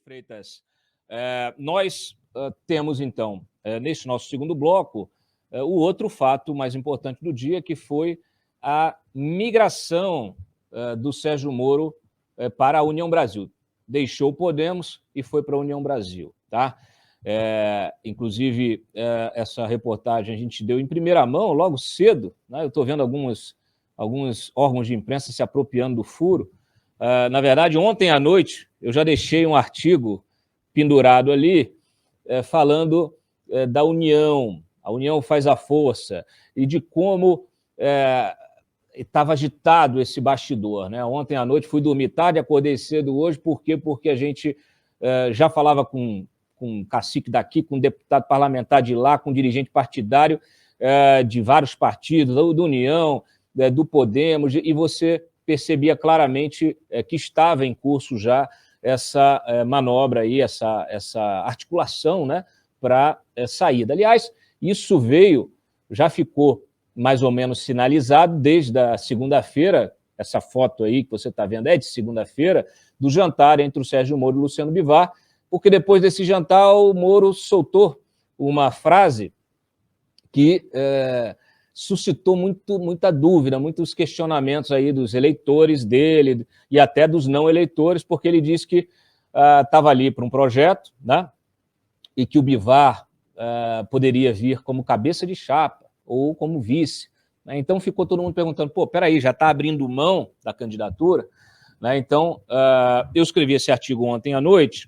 Freitas, nós temos, então, neste nosso segundo bloco, o outro fato mais importante do dia, que foi a migração do Sérgio Moro para a União Brasil. Deixou o Podemos e foi para a União Brasil. Tá? Inclusive, essa reportagem a gente deu em primeira mão, logo cedo. Né? Eu estou vendo alguns órgãos de imprensa se apropriando do furo. Na verdade, ontem à noite, eu já deixei um artigo pendurado ali, falando da união, a união faz a força, e de como estava agitado esse bastidor. Né? Ontem à noite fui dormir tarde, acordei cedo hoje, por quê? Porque a gente já falava com um cacique daqui, com um deputado parlamentar de lá, com um dirigente partidário de vários partidos, do União, do Podemos, e você percebia claramente que estava em curso já essa manobra aí, essa articulação, né, para saída. Aliás, isso já ficou mais ou menos sinalizado desde a segunda-feira. Essa foto aí que você está vendo é de segunda-feira, do jantar entre o Sérgio Moro e o Luciano Bivar, porque depois desse jantar o Moro soltou uma frase que suscitou muita dúvida, muitos questionamentos aí dos eleitores dele e até dos não eleitores, porque ele disse que estava ali para um projeto, né, e que o Bivar poderia vir como cabeça de chapa ou como vice. Né? Então ficou todo mundo perguntando, peraí, já está abrindo mão da candidatura? Né? Então, eu escrevi esse artigo ontem à noite,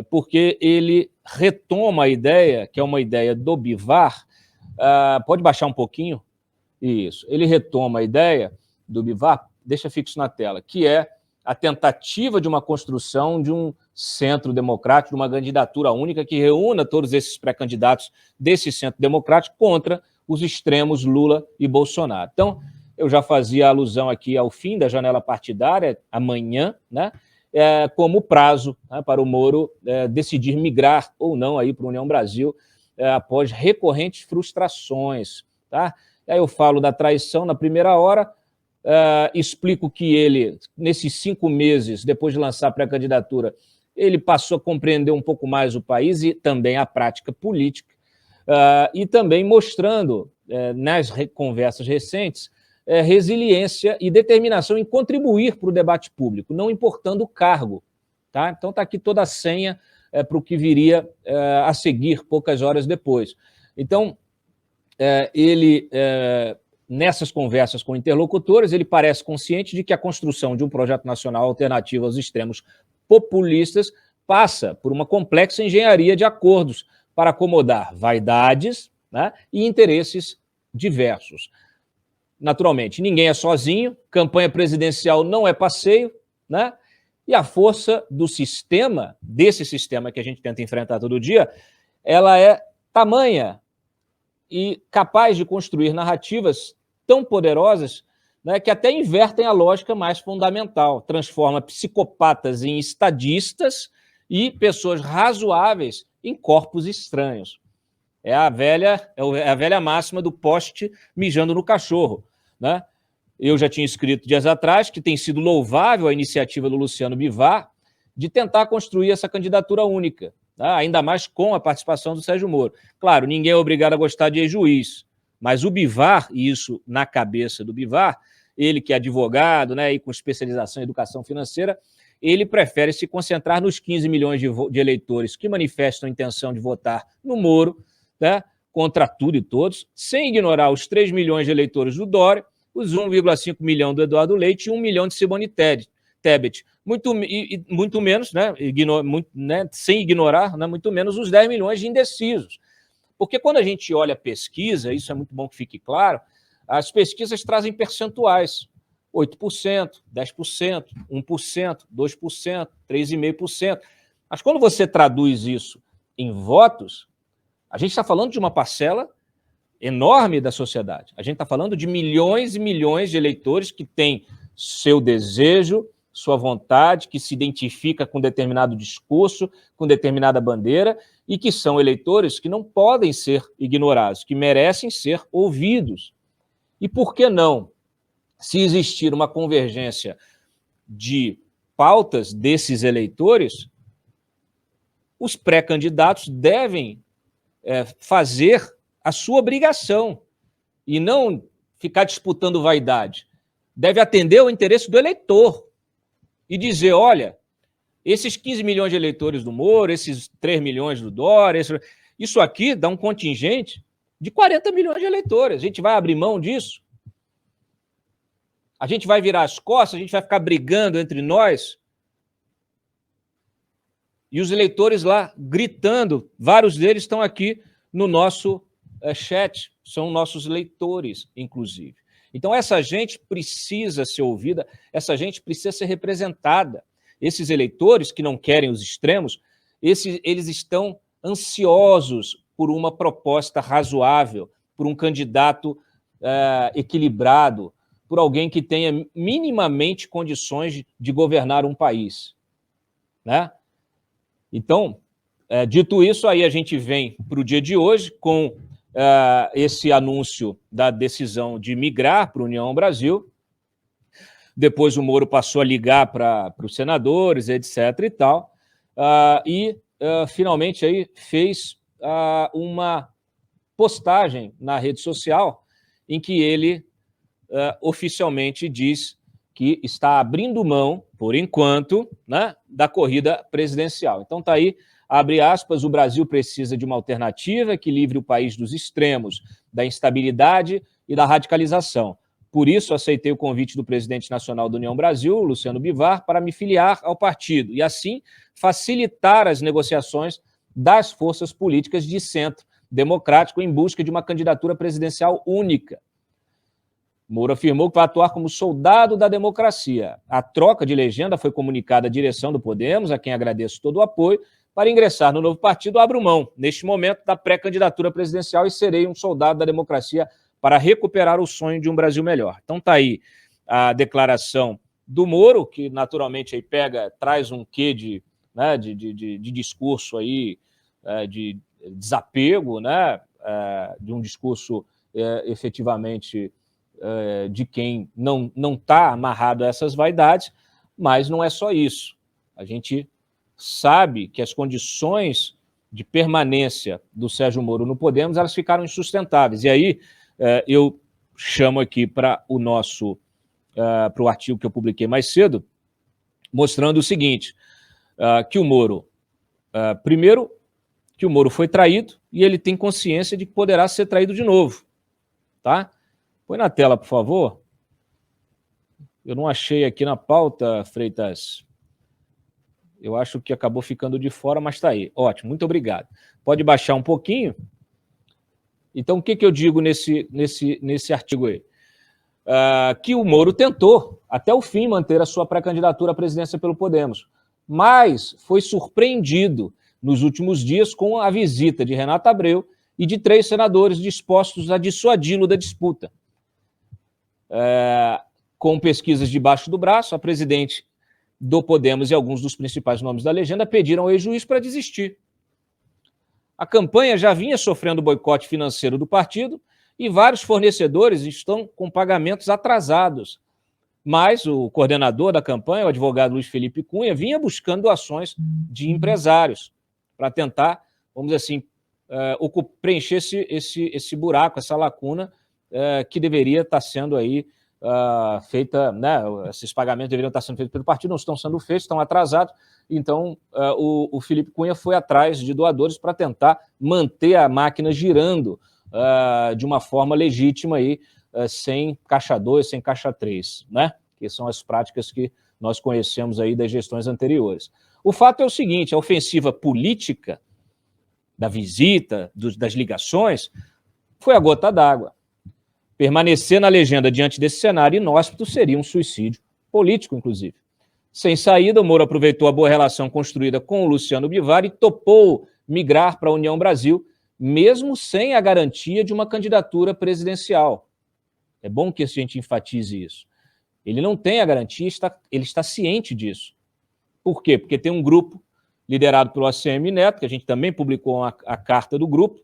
porque ele retoma a ideia, que é uma ideia do Bivar. Pode baixar um pouquinho? Isso. Ele retoma a ideia do Bivar, deixa fixo na tela, que é a tentativa de uma construção de um centro democrático, de uma candidatura única que reúna todos esses pré-candidatos desse centro democrático contra os extremos Lula e Bolsonaro. Então, eu já fazia alusão aqui ao fim da janela partidária, amanhã, né, como prazo, né, para o Moro decidir migrar ou não aí para a União Brasil, após recorrentes frustrações. Tá? Aí eu falo da traição na primeira hora, explico que ele, nesses 5 meses, depois de lançar a pré-candidatura, ele passou a compreender um pouco mais o país e também a prática política, e também mostrando, nas conversas recentes, resiliência e determinação em contribuir para o debate público, não importando o cargo. Tá? Então está aqui toda a senha para o que viria a seguir poucas horas depois. Então, ele, nessas conversas com interlocutores, ele parece consciente de que a construção de um projeto nacional alternativo aos extremos populistas passa por uma complexa engenharia de acordos para acomodar vaidades, né, e interesses diversos. Naturalmente, ninguém é sozinho, campanha presidencial não é passeio, né? E a força do sistema, desse sistema que a gente tenta enfrentar todo dia, ela é tamanha e capaz de construir narrativas tão poderosas, né, que até invertem a lógica mais fundamental, transforma psicopatas em estadistas e pessoas razoáveis em corpos estranhos. É a velha máxima do poste mijando no cachorro. Né? Eu já tinha escrito dias atrás que tem sido louvável a iniciativa do Luciano Bivar de tentar construir essa candidatura única, tá? Ainda mais com a participação do Sérgio Moro. Claro, ninguém é obrigado a gostar de ex-juiz, mas o Bivar, e isso na cabeça do Bivar, ele que é advogado, né, e com especialização em educação financeira, ele prefere se concentrar nos 15 milhões de eleitores que manifestam a intenção de votar no Moro, né, contra tudo e todos, sem ignorar os 3 milhões de eleitores do Dória, os 1,5 milhão do Eduardo Leite e 1 milhão de Simone Tebet. Muito menos, né, sem ignorar, né, muito menos os 10 milhões de indecisos. Porque quando a gente olha a pesquisa, isso é muito bom que fique claro, as pesquisas trazem percentuais. 8%, 10%, 1%, 2%, 3,5%. Mas quando você traduz isso em votos, a gente está falando de uma parcela enorme da sociedade. A gente está falando de milhões e milhões de eleitores que têm seu desejo, sua vontade, que se identifica com determinado discurso, com determinada bandeira, e que são eleitores que não podem ser ignorados, que merecem ser ouvidos. E por que não? Se existir uma convergência de pautas desses eleitores, os pré-candidatos devem fazer a sua obrigação e não ficar disputando vaidade. Deve atender ao interesse do eleitor e dizer, olha, esses 15 milhões de eleitores do Moro, esses 3 milhões do Dória, isso aqui dá um contingente de 40 milhões de eleitores. A gente vai abrir mão disso? A gente vai virar as costas? A gente vai ficar brigando entre nós? E os eleitores lá gritando, vários deles estão aqui no nosso chat, são nossos leitores, inclusive. Então, essa gente precisa ser ouvida, essa gente precisa ser representada. Esses eleitores que não querem os extremos, eles estão ansiosos por uma proposta razoável, por um candidato equilibrado, por alguém que tenha minimamente condições de governar um país, né? Então, dito isso, aí a gente vem para o dia de hoje com esse anúncio da decisão de migrar para a União Brasil. Depois o Moro passou a ligar para os senadores, etc. e tal, finalmente aí fez uma postagem na rede social em que ele oficialmente diz que está abrindo mão, por enquanto, né, da corrida presidencial. Então está aí, abre aspas, o Brasil precisa de uma alternativa que livre o país dos extremos, da instabilidade e da radicalização. Por isso, aceitei o convite do presidente nacional da União Brasil, Luciano Bivar, para me filiar ao partido e, assim, facilitar as negociações das forças políticas de centro democrático em busca de uma candidatura presidencial única. Moro afirmou que vai atuar como soldado da democracia. A troca de legenda foi comunicada à direção do Podemos, a quem agradeço todo o apoio, para ingressar no novo partido, abro mão, neste momento, da pré-candidatura presidencial e serei um soldado da democracia para recuperar o sonho de um Brasil melhor. Então está aí a declaração do Moro, que naturalmente aí traz um quê de discurso aí, de desapego, né, de um discurso efetivamente de quem não está amarrado a essas vaidades, mas não é só isso. A gente sabe que as condições de permanência do Sérgio Moro no Podemos, elas ficaram insustentáveis. E aí eu chamo aqui para o artigo que eu publiquei mais cedo, mostrando o seguinte, que o Moro, primeiro, que o Moro foi traído e ele tem consciência de que poderá ser traído de novo, tá? Põe na tela, por favor. Eu não achei aqui na pauta, Freitas. Eu acho que acabou ficando de fora, mas está aí. Ótimo, muito obrigado. Pode baixar um pouquinho. Então, o que eu digo nesse artigo aí? Que o Moro tentou, até o fim, manter a sua pré-candidatura à presidência pelo Podemos, mas foi surpreendido nos últimos dias com a visita de Renato Abreu e de 3 senadores dispostos a dissuadi-lo da disputa. Com pesquisas debaixo do braço, a presidente do Podemos e alguns dos principais nomes da legenda pediram ao ex-juiz para desistir. A campanha já vinha sofrendo boicote financeiro do partido e vários fornecedores estão com pagamentos atrasados. Mas o coordenador da campanha, o advogado Luiz Felipe Cunha, vinha buscando doações de empresários para tentar, vamos dizer assim, preencher esse buraco, essa lacuna que deveria estar sendo aí feita, né? Esses pagamentos deveriam estar sendo feitos pelo partido, não estão sendo feitos, estão atrasados. Então, o Felipe Cunha foi atrás de doadores para tentar manter a máquina girando de uma forma legítima, aí, sem caixa 2, sem caixa 3, né? Que são as práticas que nós conhecemos aí das gestões anteriores. O fato é o seguinte, a ofensiva política da visita, das ligações, foi a gota d'água. Permanecer na legenda diante desse cenário inóspito seria um suicídio político, inclusive. Sem saída, o Moro aproveitou a boa relação construída com o Luciano Bivar e topou migrar para a União Brasil, mesmo sem a garantia de uma candidatura presidencial. É bom que a gente enfatize isso. Ele não tem a garantia, ele está ciente disso. Por quê? Porque tem um grupo liderado pelo ACM Neto, que a gente também publicou a carta do grupo,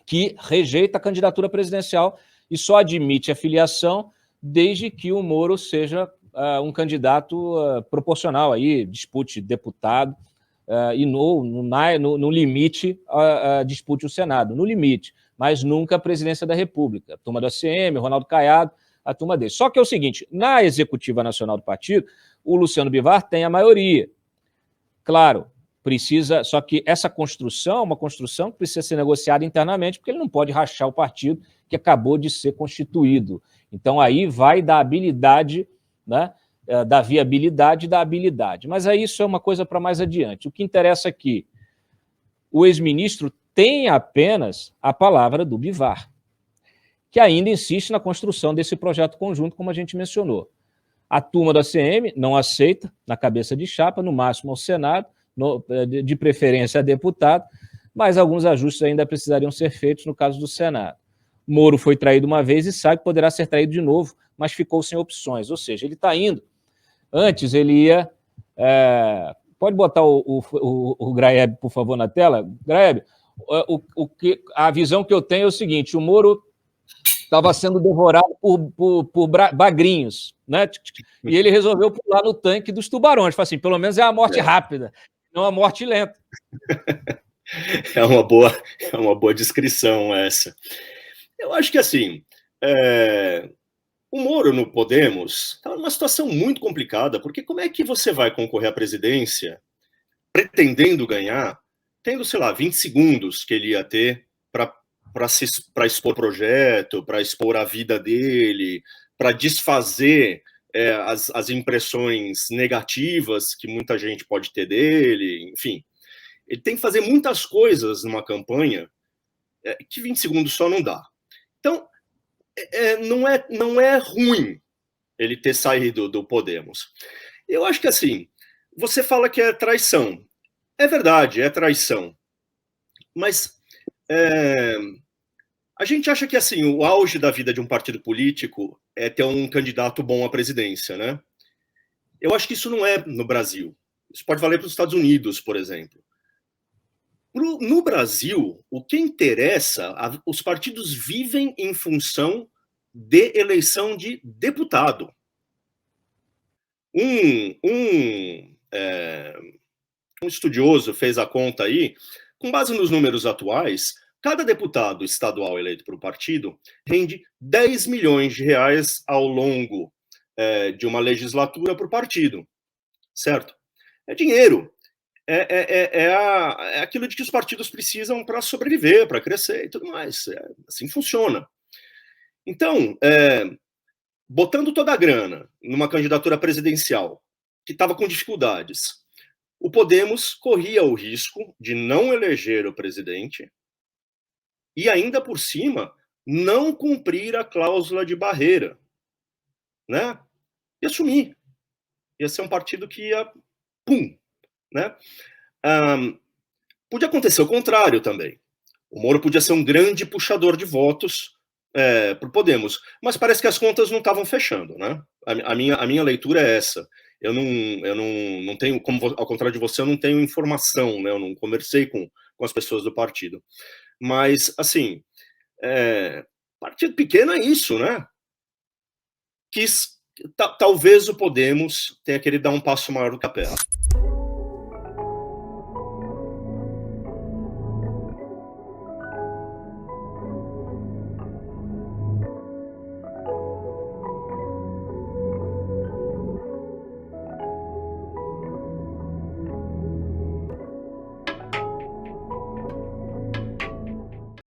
que rejeita a candidatura presidencial e só admite a filiação desde que o Moro seja um candidato proporcional, aí, dispute deputado e no limite dispute o Senado, no limite, mas nunca a presidência da República. A turma do ACM, Ronaldo Caiado, a turma dele. Só que é o seguinte, na executiva nacional do partido, o Luciano Bivar tem a maioria. Claro, precisa, só que essa construção é uma construção que precisa ser negociada internamente, porque ele não pode rachar o partido que acabou de ser constituído. Então aí vai da habilidade, né, da viabilidade e da habilidade. Mas aí isso é uma coisa para mais adiante. O que interessa aqui, o ex-ministro tem apenas a palavra do Bivar, que ainda insiste na construção desse projeto conjunto, como a gente mencionou. A turma da CM não aceita, na cabeça de chapa, no máximo ao Senado, de preferência a deputado, mas alguns ajustes ainda precisariam ser feitos no caso do Senado. Moro foi traído uma vez e sabe que poderá ser traído de novo, mas ficou sem opções, ou seja, ele está indo. Antes ele ia... pode botar o Graeb, por favor, na tela? Graeb, a visão que eu tenho é o seguinte, o Moro estava sendo devorado por bagrinhos, né? E ele resolveu pular no tanque dos tubarões. Falei assim, pelo menos é a morte rápida, não a morte lenta. É uma boa descrição essa. Eu acho que, assim, o Moro no Podemos está numa situação muito complicada, porque como é que você vai concorrer à presidência pretendendo ganhar, tendo, sei lá, 20 segundos que ele ia ter para expor o projeto, para expor a vida dele, para desfazer as impressões negativas que muita gente pode ter dele, enfim. Ele tem que fazer muitas coisas numa campanha que 20 segundos só não dá. Então, não é ruim ele ter saído do Podemos. Eu acho que, assim, você fala que é traição. É verdade, é traição. Mas a gente acha que, assim, o auge da vida de um partido político é ter um candidato bom à presidência, né? Eu acho que isso não é no Brasil. Isso pode valer para os Estados Unidos, por exemplo. No Brasil, o que interessa, os partidos vivem em função de eleição de deputado. Um estudioso fez a conta aí, com base nos números atuais, cada deputado estadual eleito para o partido rende 10 milhões de reais ao longo de uma legislatura para o partido, certo? É dinheiro. É aquilo de que os partidos precisam para sobreviver, para crescer e tudo mais. Assim funciona. Então, botando toda a grana numa candidatura presidencial que estava com dificuldades, o Podemos corria o risco de não eleger o presidente e, ainda por cima, não cumprir a cláusula de barreira, né? E assumir. Ia ser um partido que ia... Pum! Né? Podia acontecer o contrário também. O Moro podia ser um grande puxador de votos para o Podemos, mas parece que as contas não estavam fechando, né? A minha leitura é essa. Eu não tenho, como ao contrário de você, eu não tenho informação, né? Eu não conversei com as pessoas do partido. Mas, assim, partido pequeno é isso, né? Talvez o Podemos tenha querido dar um passo maior do que a perna.